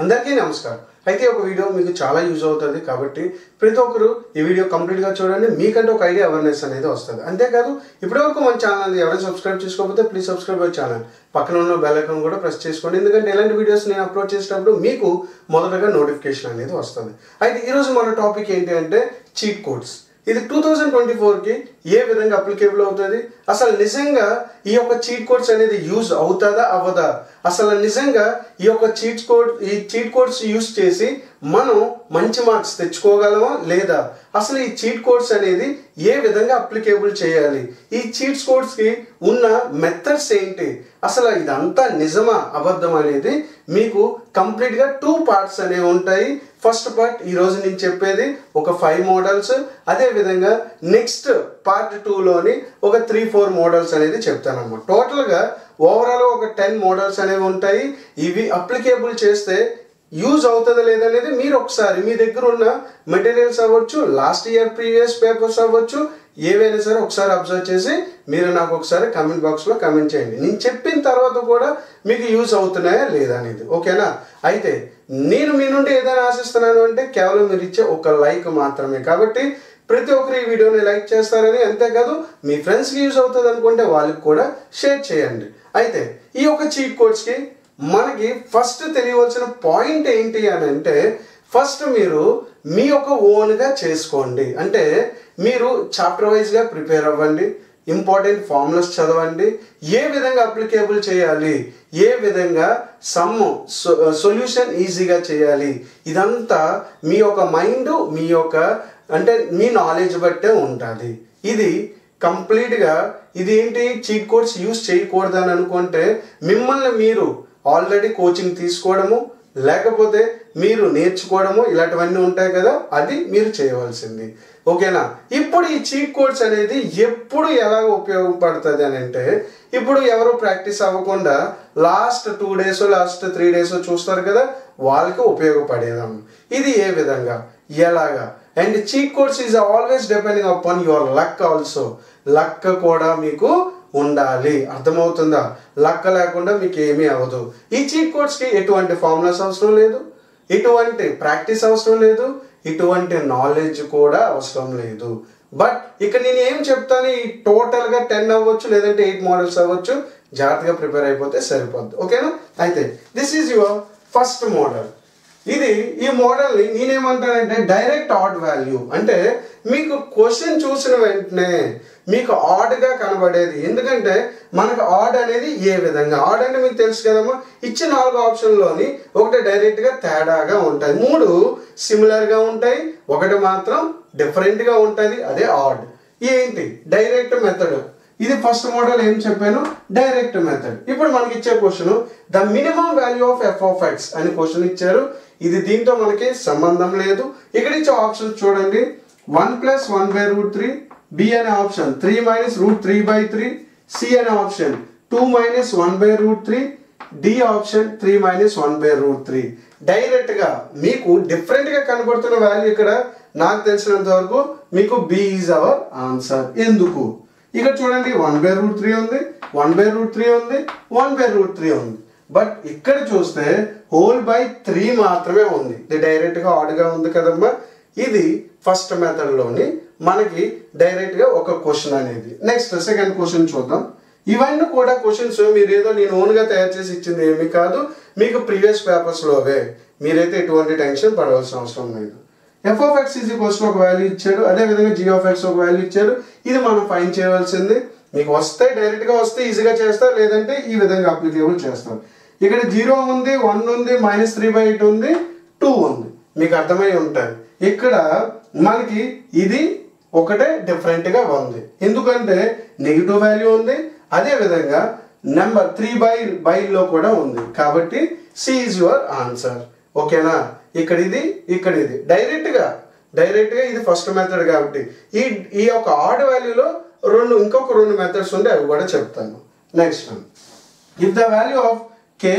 అందరికీ నమస్కారం. అయితే ఒక వీడియో మీకు చాలా యూజ్ అవుతుంది కాబట్టి ప్రతి ఒక్కరు ఈ వీడియో కంప్లీట్గా చూడండి. మీకంటే ఒక ఐడియా అవేర్నెస్ అనేది వస్తుంది. అంతేకాదు ఇప్పటివరకు మన ఛానల్ ఎవరైనా సబ్స్క్రైబ్ చేసుకోకపోతే ప్లీజ్ సబ్స్క్రైబ్ అవర్ ఛానల్. పక్కన ఉన్న బెల్ ఐకాన్ కూడా ప్రెస్ చేసుకోండి. ఎందుకంటే ఇలాంటి వీడియోస్ నేను అప్లోడ్ చేసేటప్పుడు మీకు మొదటగా నోటిఫికేషన్ అనేది వస్తుంది. అయితే ఈరోజు మన టాపిక్ ఏంటి అంటే చీట్ కోడ్స్. ఇది 2024కి ఏ విధంగా అప్లికేబుల్ అవుతుంది, అసలు నిజంగా ఈ యొక్క చీట్ కోడ్స్ అనేది యూజ్ అవుతుందా అవ్వదా, అసలు నిజంగా ఈ యొక్క చీట్ కోడ్స్ యూజ్ చేసి మనం మంచి మార్క్స్ తెచ్చుకోగలమా లేదా, అసలు ఈ చీట్ కోడ్స్ అనేది ఏ విధంగా అప్లికేబుల్ చేయాలి, ఈ చీట్ కోడ్స్కి ఉన్న మెథడ్స్ ఏంటి, అసలు ఇదంతా నిజమా అబద్ధం అనేది మీకు కంప్లీట్గా 2 పార్ట్స్ అనేవి ఉంటాయి. ఫస్ట్ పార్ట్ ఈరోజు నేను చెప్పేది ఒక 5 మోడల్స్, అదేవిధంగా నెక్స్ట్ పార్ట్ 2లోని ఒక 3-4 మోడల్స్ అనేది చెప్తానమ్మా. టోటల్గా ఓవరాల్ ఒక 10 మోడల్స్ అనేవి ఉంటాయి. ఇవి అప్లికేబుల్ చేస్తే యూజ్ అవుతుందా లేదనేది మీరు ఒకసారి మీ దగ్గర ఉన్న మెటీరియల్స్ అవ్వచ్చు, లాస్ట్ ఇయర్ ప్రీవియస్ పేపర్స్ అవ్వచ్చు, ఏవైనా సరే ఒకసారి అబ్జర్వ్ చేసి మీరు నాకు ఒకసారి కమెంట్ బాక్స్లో కమెంట్ చేయండి. నేను చెప్పిన తర్వాత కూడా మీకు యూజ్ అవుతున్నాయా లేదా అనేది. ఓకేనా? అయితే నేను మీ నుండి ఏదైనా ఆశిస్తున్నాను అంటే కేవలం మీరు ఇచ్చే ఒక లైక్ మాత్రమే. కాబట్టి ప్రతి ఒక్కరు ఈ వీడియోని లైక్ చేస్తారని, అంతేకాదు మీ ఫ్రెండ్స్కి యూజ్ అవుతుంది అనుకుంటే వాళ్ళకి కూడా షేర్ చేయండి. అయితే ఈ యొక్క చీట్ కోడ్స్కి మనకి ఫస్ట్ తెలియవలసిన పాయింట్ ఏంటి అని అంటే, ఫస్ట్ మీరు మీ యొక్క ఓన్గా చేసుకోండి. అంటే మీరు చాప్టర్ వైజ్గా ప్రిపేర్ అవ్వండి, ఇంపార్టెంట్ ఫార్ములాస్ చదవండి, ఏ విధంగా అప్లికేబుల్ చేయాలి, ఏ విధంగా సొల్యూషన్ ఈజీగా చేయాలి, ఇదంతా మీ యొక్క మైండ్ మీ యొక్క అంటే మీ నాలెడ్జ్ బట్టే ఉంటుంది. ఇది కంప్లీట్గా ఇది ఏంటి చీట్ కోడ్స్ యూజ్ చేయకూడదని అనుకుంటే మిమ్మల్ని మీరు ఆల్రెడీ కోచింగ్ తీసుకోవడము లేకపోతే మీరు నేర్చుకోవడము ఇలాంటివన్నీ ఉంటాయి కదా, అది మీరు చేయవలసింది. ఓకేనా? ఇప్పుడు ఈ చీట్ కోడ్స్ అనేది ఎప్పుడు ఎలా ఉపయోగపడుతుంది అని అంటే, ఇప్పుడు ఎవరు ప్రాక్టీస్ అవ్వకుండా లాస్ట్ 2 డేస్ లాస్ట్ 3 డేస్ చూస్తారు కదా, వాళ్ళకి ఉపయోగపడేదాం. ఇది ఏ విధంగా ఎలాగా and cheat codes is always depending upon your luck also. Luck కూడా మీకు ఉండాలి. అర్థమవుతుందా? లక్క లేకుండా మీకు ఏమీ అవ్వదు. ఈ చీట్ కోడ్స్కి ఎటువంటి ఫార్ములాస్ అవసరం లేదు, ఎటువంటి ప్రాక్టీస్ అవసరం లేదు, ఇటువంటి నాలెడ్జ్ కూడా అవసరం లేదు. బట్ ఇక్కడ నేను ఏం చెప్తాను, ఈ టోటల్గా 10 అవ్వచ్చు లేదంటే 8 మోడల్స్ అవ్వచ్చు, జాగ్రత్తగా ప్రిపేర్ అయిపోతే సరిపోద్ది. ఓకేనా? అయితే this is your first model. ఈ మోడల్ని నేనేమంటానంటే డైరెక్ట్ ఆడ్ వాల్యూ. అంటే మీకు క్వశ్చన్ చూసిన వెంటనే మీకు ఆడ్గా కనబడేది. ఎందుకంటే మనకు ఆడ్ అనేది ఏ విధంగా, ఆడ్ అంటే మీకు తెలుసు కదమ్మా, ఇచ్చిన 4 ఆప్షన్లోని ఒకటి డైరెక్ట్గా తేడాగా ఉంటాయి, 3 సిమిలర్గా ఉంటాయి, ఒకటి మాత్రం డిఫరెంట్గా ఉంటుంది, అదే ఆడ్. ఏంటి డైరెక్ట్ మెథడ్. ఇది ఫస్ట్ మోడల్ ఏం చెప్పాను, డైరెక్ట్ మెథడ్. ఇప్పుడు మనకి ఇచ్చే question the minimum value of F of X అని క్వశ్చన్ ఇచ్చారు. ఇది దీంతో మనకి సంబంధం లేదు. ఇక్కడ ఇచ్చే ఆప్షన్స్ చూడండి, 1 + 1/√3, బి అనే ఆప్షన్ 3 - √3/3, సి అనే ఆప్షన్ 2 - 1/√3, డి ఆప్షన్ 3 - 1/√3. డైరెక్ట్ గా మీకు డిఫరెంట్ గా కనబడుతున్న వాల్యూ ఇక్కడ నాకు తెలిసినంత వరకు మీకు బి ఈజ్ అవర్ ఆన్సర్. ఎందుకు? ఇక్కడ చూడండి 1/√3 ఉంది, 1/√3 ఉంది, 1/√3 ఉంది. బట్ ఇక్కడ చూస్తే హోల్ బై 3 మాత్రమే ఉంది. ఇది డైరెక్ట్ గా ఆడ్గా ఉంది కదమ్మా. ఇది ఫస్ట్ మెథడ్లోని మనకి డైరెక్ట్ గా ఒక క్వశ్చన్ అనేది. నెక్స్ట్ సెకండ్ క్వశ్చన్ చూద్దాం. ఇవన్నీ కూడా క్వశ్చన్స్ మీరు ఏదో నేను ఓన్గా తయారు చేసి ఇచ్చింది ఏమీ కాదు, మీకు ప్రీవియస్ పేపర్స్లోవే. మీరైతే ఎటువంటి టెన్షన్ పడవలసిన అవసరం లేదు. F of X is equals to ఒక వాల్యూ ఇచ్చాడు, అదేవిధంగా జీ ఆఫ్ ఎక్స్ ఒక వాల్యూ ఇచ్చాడు. ఇది మనం ఫైండ్ చేయవలసింది. మీకు వస్తే డైరెక్ట్గా వస్తే ఈజీగా చేస్తారు, లేదంటే ఈ విధంగా అప్లికేబుల్ చేస్తారు. ఇక్కడ 0 ఉంది, 1 ఉంది, -3/8 ఉంది, 2 ఉంది. మీకు అర్థమై ఉంటుంది. ఇక్కడ మనకి ఇది ఒకటే డిఫరెంట్గా ఉంది, ఎందుకంటే నెగిటివ్ వాల్యూ ఉంది, అదేవిధంగా నెంబర్ 3/లో కూడా ఉంది. కాబట్టి సి ఈజ్ యువర్ ఆన్సర్. ఓకేనా? ఇక్కడ ఇది డైరెక్ట్గా ఇది ఫస్ట్ మెథడ్. కాబట్టి ఈ యొక్క ఆడ్ వాల్యూలో ఇంకొక 2 మెథడ్స్ ఉంటే అవి కూడా చెప్తాను. Next, if the value of K,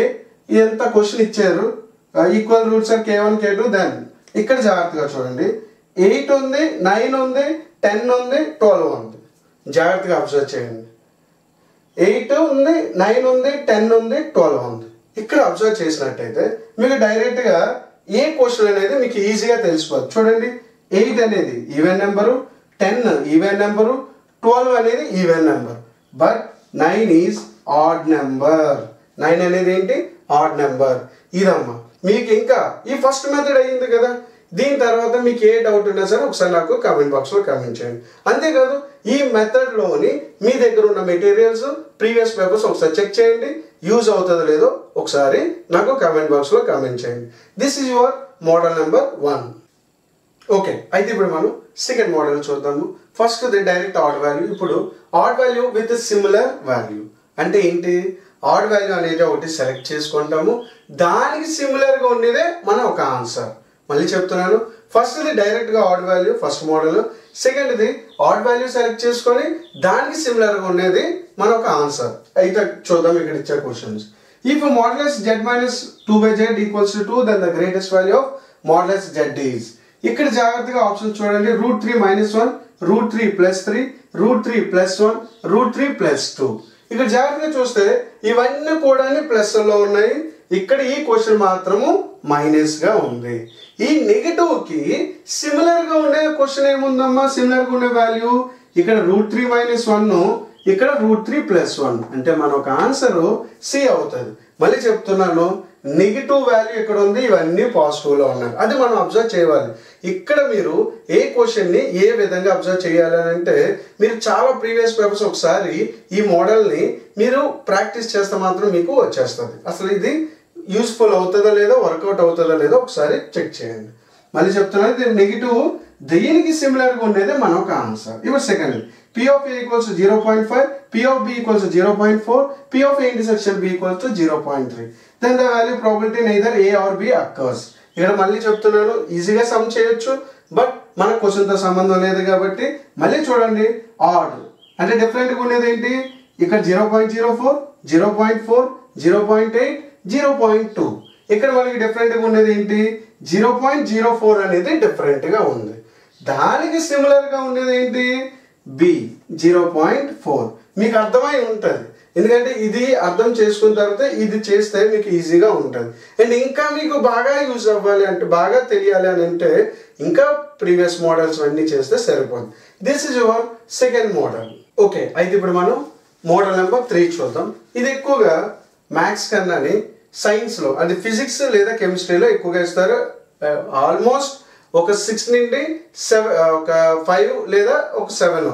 ఇదంతా క్వశ్చన్ ఇచ్చారు, equal roots are k1 k2, then ఇక్కడ జాగ్రత్తగా చూడండి, 8 ఉంది, 9 ఉంది, 10 ఉంది, 12 ఉంది. జాగ్రత్తగా అబ్జర్వ్ చేయండి. 8 ఉంది, 9 ఉంది, 10 ఉంది, 12 ఉంది. ఇక్కడ అబ్జర్వ్ చేసినట్టయితే మీకు డైరెక్ట్గా ఏ క్వశ్చన్ అనేది మీకు ఈజీగా తెలిసిపోతుంది. చూడండి 8 అనేది ఈవెన్ నెంబరు, 10 ఈవెన్ నెంబరు, 12 అనేది even number, but 9 is odd number. 9 అనేది ఏంటి? Odd number. ఇదమ్మా మీకు ఇంకా ఈ ఫస్ట్ మెథడ్ అయ్యింది కదా. దీని తర్వాత మీకు ఏ డౌట్ ఉన్నా సరే ఒకసారి నాకు కామెంట్ బాక్స్లో కామెంట్ చేయండి. అంతేకాదు ఈ మెథడ్లోని మీ దగ్గర ఉన్న మెటీరియల్స్ ప్రీవియస్ పేపర్స్ ఒకసారి చెక్ చేయండి. యూజ్ అవుతుందో లేదో ఒకసారి నాకు కామెంట్ బాక్స్లో కామెంట్ చేయండి. This is your model number 1. Okay, అయితే ఇప్పుడు మనం సెకండ్ మోడల్ చూద్దాము. First the direct odd value. ఇప్పుడు odd value with similar value అంటే ఏంటి? ఆడ్ వాల్యూ అనేది ఒకటి సెలెక్ట్ చేసుకుంటాము, దానికి సిమిలర్గా ఉండేదే మన ఒక ఆన్సర్. మళ్ళీ చెప్తున్నాను, ఫస్ట్ది డైరెక్ట్గా ఆడ్ వాల్యూ ఫస్ట్ మోడల్, సెకండ్ది ఆడ్ వాల్యూ సెలెక్ట్ చేసుకొని దానికి సిమిలర్గా ఉండేది మన ఒక ఆన్సర్. అయితే చూద్దాం ఇక్కడ ఇచ్చే questions. If modulus z minus 2/z equals to 2, then the greatest value of modulus z is. ఇక్కడ జాగ్రత్తగా ఆప్షన్ చూడండి. √3 - 1, √3 + 3, √3 + 1, √3 + 2. ఇక్కడ జాగ్రత్తగా చూస్తే ఇవన్నీ కూడా ప్లస్లో ఉన్నాయి. ఇక్కడ ఈ క్వశ్చన్ మాత్రము మైనస్గా ఉంది. ఈ నెగిటివ్కి సిమిలర్గా ఉండే క్వశ్చన్ ఏముందమ్మా? సిమిలర్గా ఉండే వాల్యూ ఇక్కడ √3 - 1, ఇక్కడ √3 + 1 అంటే మన ఒక ఆన్సర్ సి అవుతుంది. మళ్ళీ చెప్తున్నాను, నెగిటివ్ వాల్యూ ఇక్కడ ఉంది, ఇవన్నీ పాజిటివ్లో ఉన్నాయి. అది మనం అబ్జర్వ్ చేయాలి. ఇక్కడ మీరు ఏ క్వశ్చన్ని ఏ విధంగా అబ్జర్వ్ చేయాలి అంటే మీరు చాలా ప్రీవియస్ పేపర్స్ ఒకసారి ఈ మోడల్ని మీరు ప్రాక్టీస్ చేస్తే మాత్రం మీకు వచ్చేస్తుంది. అసలు ఇది యూస్ఫుల్ అవుతుందా లేదా, వర్కౌట్ అవుతుందా లేదో ఒకసారి చెక్ చేయండి. మళ్ళీ చెప్తున్నాను, ఇది నెగిటివ్ దీనికి సిమిలర్గా ఉండేది మన ఒక ఆన్సర్. ఇప్పుడు second, P of A equals to 0.5, P of B equals to 0.4, P of A intersection B equals to 0.3. Then the value probability neither A or B occurs. ఇక్కడ మళ్ళీ చెప్తున్నాను, ఈజీగా సమ్ చేయొచ్చు, బట్ మన క్వశ్చన్తో సంబంధం లేదు కాబట్టి మళ్ళీ చూడండి. ఆడ్ అంటే డిఫరెంట్గా ఉండేది ఏంటి? ఇక్కడ 0.04, 0.4, 0.8, 0.2. ఇక్కడ మనకి డిఫరెంట్గా ఉండేది ఏంటి? 0.04 అనేది డిఫరెంట్గా ఉంది. దానికి సిమిలర్గా ఉండేది ఏంటి? B 0.4. మీకు అర్థమై ఉంటుంది, ఎందుకంటే ఇది అర్థం చేసుకున్న తర్వాత ఇది చేస్తే మీకు ఈజీగా ఉంటుంది. అండ్ ఇంకా మీకు బాగా యూజ్ అవ్వాలి అంటే, బాగా తెలియాలి అని అంటే ఇంకా ప్రీవియస్ మోడల్స్ అన్నీ చేస్తే సరిపోతుంది. This is your second model. Okay, అయితే ఇప్పుడు మనం మోడల్ నెంబర్ 3 చూద్దాం. ఇది ఎక్కువగా మ్యాథ్స్ కన్నాని సైన్స్లో అంటే ఫిజిక్స్ లేదా కెమిస్ట్రీలో ఎక్కువగా ఇస్తారు. ఆల్మోస్ట్ ఒక 6 నుండి 7, ఒక 5 లేదా ఒక 7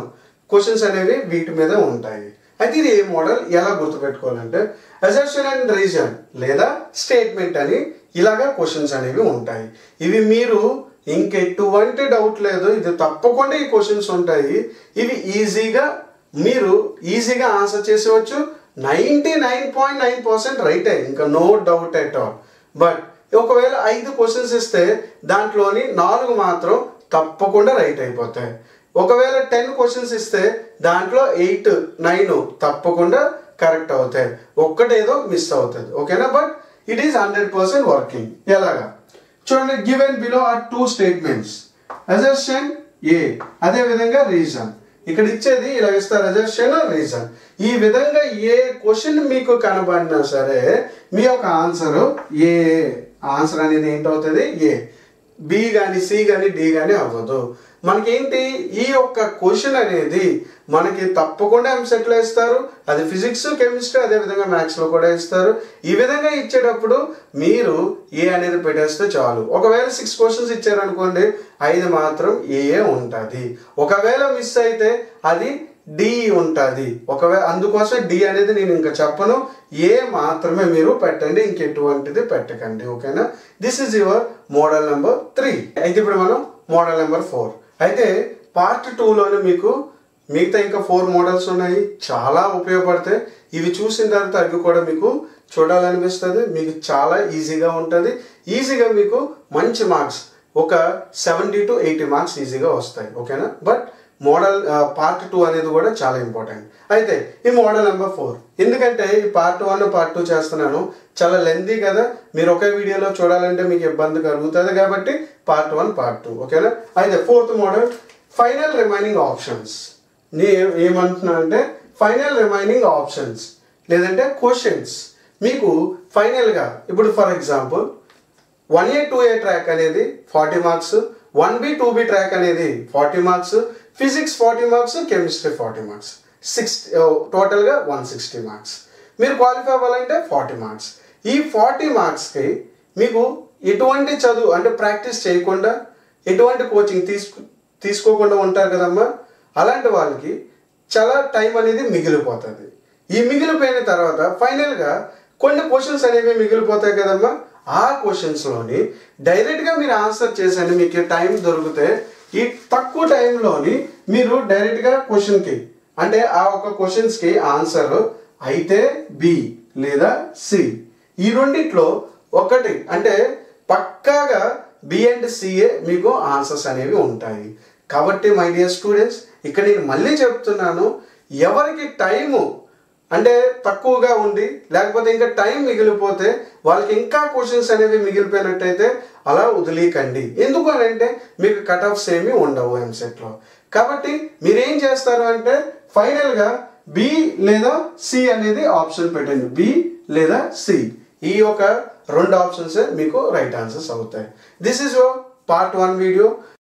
క్వశ్చన్స్ అనేవి వీటి మీద ఉంటాయి. అయితే ఇది ఏ మోడల్ ఎలా గుర్తుపెట్టుకోవాలంటే అసర్షన్ అండ్ రీజన్ లేదా స్టేట్మెంట్ అని ఇలాగా క్వశ్చన్స్ అనేవి ఉంటాయి. ఇవి మీరు ఇంకెటువంటి డౌట్ లేదు, ఇది తప్పకుండా ఈ క్వశ్చన్స్ ఉంటాయి. ఇవి మీరు ఈజీగా ఆన్సర్ చేసేవచ్చు. 99.9% రైట్ అయ్యి, ఇంకా no doubt at all. But ఒకవేళ 5 క్వశ్చన్స్ ఇస్తే దాంట్లోని 4 మాత్రం తప్పకుండా రైట్ అయిపోతాయి. ఒకవేళ 10 క్వశ్చన్స్ ఇస్తే దాంట్లో 8, 9 తప్పకుండా కరెక్ట్ అవుతాయి, ఒక్కటేదో మిస్ అవుతుంది. ఓకేనా? But it is 100% working. ఎలాగా చూడండి, given below are 2 statements, assertion A, అదే విధంగా రీజన్. ఇక్కడ ఇచ్చేది ఇలా ఇస్తారు, అసర్షన్ రీజన్. ఈ విధంగా ఏ క్వశ్చన్ మీకు కనబడినా సరే మీ యొక్క ఆన్సర్ ఏ. ఆన్సర్ అనేది ఏంటవుతుంది? ఏ. బి కానీ సి కానీ డి కానీ అవ్వదు. మనకేంటి ఈ యొక్క క్వశ్చన్ అనేది మనకి తప్పకుండా ఎంసెట్లో ఇస్తారు. అది ఫిజిక్స్, కెమిస్ట్రీ, అదేవిధంగా మ్యాథ్స్లో కూడా ఇస్తారు. ఈ విధంగా ఇచ్చేటప్పుడు మీరు ఏ అనేది పెట్టేస్తే చాలు. ఒకవేళ 6 క్వశ్చన్స్ ఇచ్చారనుకోండి, 5 మాత్రం ఏ ఉంటుంది. ఒకవేళ మిస్ అయితే అది డి ఉంటుంది. ఒకవేళ అందుకోసం డి అనేది నేను ఇంకా చెప్పను, ఏ మాత్రమే మీరు పెట్టండి, ఇంకెటువంటిది పెట్టకండి. ఓకేనా? This is your model number 3. అయితే ఇప్పుడు మనం మోడల్ నెంబర్ 4. అయితే పార్ట్ 2లోనే మీకు మిగతా ఇంకా 4 మోడల్స్ ఉన్నాయి, చాలా ఉపయోగపడతాయి. ఇవి చూసిన తర్వాత అవి కూడా మీకు చూడాలనిపిస్తుంది. మీకు చాలా ఈజీగా ఉంటుంది. ఈజీగా మీకు మంచి మార్క్స్ ఒక 70 to 80 మార్క్స్ ఈజీగా వస్తాయి. ఓకేనా? బట్ మోడల్ పార్ట్ 2 అనేది కూడా చాలా ఇంపార్టెంట్. అయితే ఈ మోడల్ నెంబర్ 4 ఎందుకంటే ఈ పార్ట్ 1 పార్ట్ 2 చేస్తున్నాను, చాలా లెంతీ కదా, మీరు ఒకే వీడియోలో చూడాలంటే మీకు ఇబ్బంది కలుగుతుంది కాబట్టి పార్ట్ 1 పార్ట్ 2. ఓకేనా? అయితే 4th model final remaining options. ఏమంటున్నా అంటే ఫైనల్ రిమైనింగ్ ఆప్షన్స్ లేదంటే క్వశ్చన్స్. మీకు ఫైనల్గా ఇప్పుడు for example 1A 2A track అనేది 40 మార్క్స్, 1B 2B ట్రాక్ అనేది 40 marks, physics 40 marks, chemistry 40 marks, టోటల్గా 160 మార్క్స్. మీరు క్వాలిఫై అవ్వాలంటే 40 మార్క్స్. ఈ 40 మార్క్స్కి మీకు ఎటువంటి చదువు అంటే ప్రాక్టీస్ చేయకుండా, ఎటువంటి కోచింగ్ తీసుకోకుండా ఉంటారు కదమ్మా, అలాంటి వాళ్ళకి చాలా టైం అనేది మిగిలిపోతుంది. ఈ మిగిలిపోయిన తర్వాత ఫైనల్గా కొన్ని క్వశ్చన్స్ అనేవి మిగిలిపోతాయి కదమ్మా. ఆ క్వశ్చన్స్లోని డైరెక్ట్గా మీరు ఆన్సర్ చేసండి. మీకు టైం దొరికితే ఈ తక్కువ టైంలోని మీరు డైరెక్ట్గా క్వశ్చన్కి అంటే ఆ ఒక క్వశ్చన్స్కి ఆన్సర్ అయితే బి లేదా సి, ఈ రెండిట్లో ఒకటి అంటే పక్కాగా బి అండ్ సిఏ మీకు ఆన్సర్స్ అనేవి ఉంటాయి. కాబట్టి మై డియర్ స్టూడెంట్స్, ఇక్కడ నేను మళ్ళీ చెప్తున్నాను, ఎవరికి టైము అంటే తక్కువగా ఉండి లేకపోతే ఇంకా టైం మిగిలిపోతే వాళ్ళకి ఇంకా క్వశ్చన్స్ అనేవి మిగిలిపోయినట్టయితే అలా వదిలేకండి. ఎందుకు అని అంటే మీకు కట్ ఆఫ్స్ ఏమీ ఉండవు ఎంసెట్లో. కాబట్టి మీరేం చేస్తారు అంటే ఫైనల్గా బి లేదా సి అనేది ఆప్షన్ పెట్టండి. బి లేదా సి, ఈ యొక్క రెండు ఆప్షన్స్ మీకు రైట్ ఆన్సర్స్ అవుతాయి. This is your part 1 video.